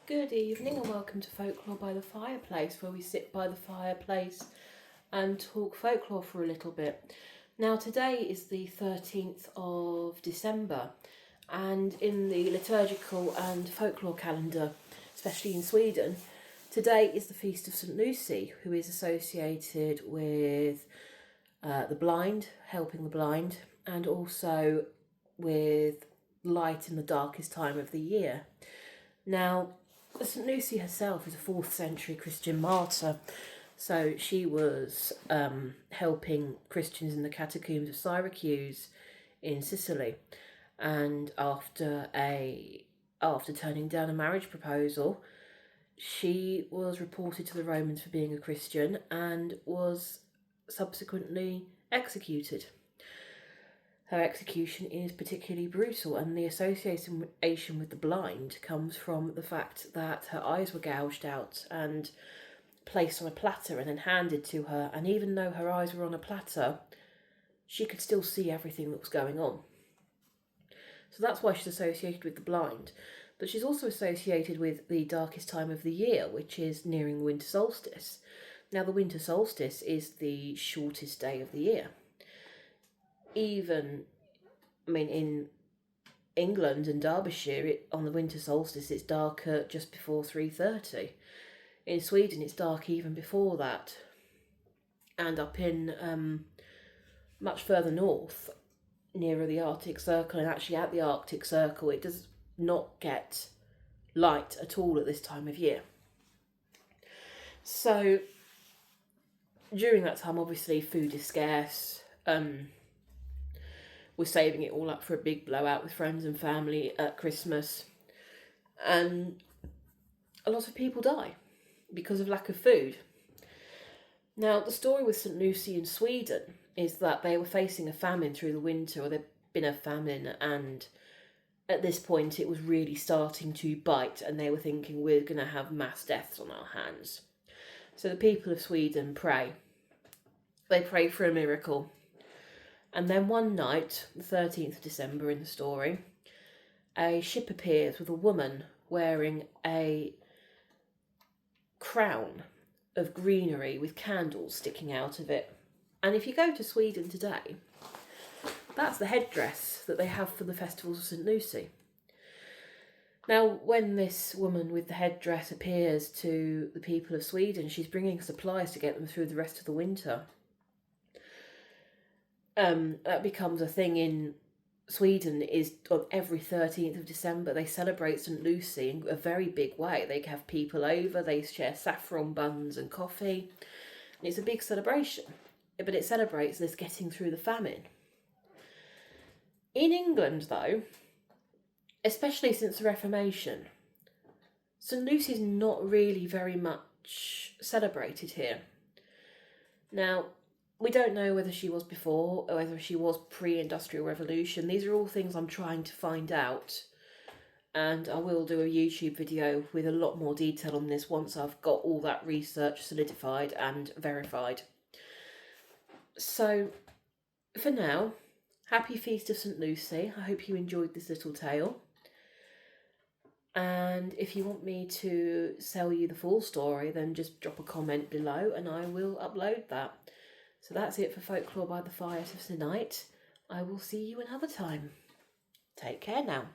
Good evening and welcome to Folklore by the Fireplace, where we sit by the fireplace and talk folklore for a little bit. Now today is the 13th of December, and in the liturgical and folklore calendar, especially in Sweden, today is the feast of St. Lucy, who is associated with the blind, helping the blind, and also with light in the darkest time of the year. Now, St. Lucy herself is a 4th century Christian martyr, so she was helping Christians in the catacombs of Syracuse in Sicily, and after turning down a marriage proposal, she was reported to the Romans for being a Christian and was subsequently executed. Her execution is particularly brutal, and the association with the blind comes from the fact that her eyes were gouged out and placed on a platter and then handed to her, and even though her eyes were on a platter, she could still see everything that was going on. So that's why she's associated with the blind. But she's also associated with the darkest time of the year, which is nearing the winter solstice. Now, the winter solstice is the shortest day of the year. In England and Derbyshire, on the winter solstice, it's dark just before 3:30. In Sweden, it's dark even before that. And up in much further north, nearer the Arctic Circle, and actually at the Arctic Circle, it does not get light at all at this time of year. So during that time, obviously, food is scarce. We're saving it all up for a big blowout with friends and family at Christmas. And a lot of people die because of lack of food. Now, the story with St. Lucy in Sweden is that they were facing a famine through the winter, or there'd been a famine, and at this point it was really starting to bite, and they were thinking, we're going to have mass deaths on our hands. So the people of Sweden pray. They pray for a miracle. And then one night, the 13th of December in the story, a ship appears with a woman wearing a crown of greenery with candles sticking out of it. And if you go to Sweden today, that's the headdress that they have for the festivals of St. Lucy. Now, when this woman with the headdress appears to the people of Sweden, she's bringing supplies to get them through the rest of the winter. That becomes a thing in Sweden, is on every 13th of December they celebrate St. Lucy in a very big way. They have people over, they share saffron buns and coffee, and it's a big celebration. But it celebrates this getting through the famine. In England, though, especially since the Reformation, St. Lucy's not really very much celebrated here. Now, we don't know whether she was before or whether she was pre-Industrial Revolution. These are all things I'm trying to find out. And I will do a YouTube video with a lot more detail on this once I've got all that research solidified and verified. So, for now, happy Feast of St. Lucy. I hope you enjoyed this little tale. And if you want me to sell you the full story, then just drop a comment below and I will upload that. So that's it for Folklore by the Fire for tonight. I will see you another time. Take care now.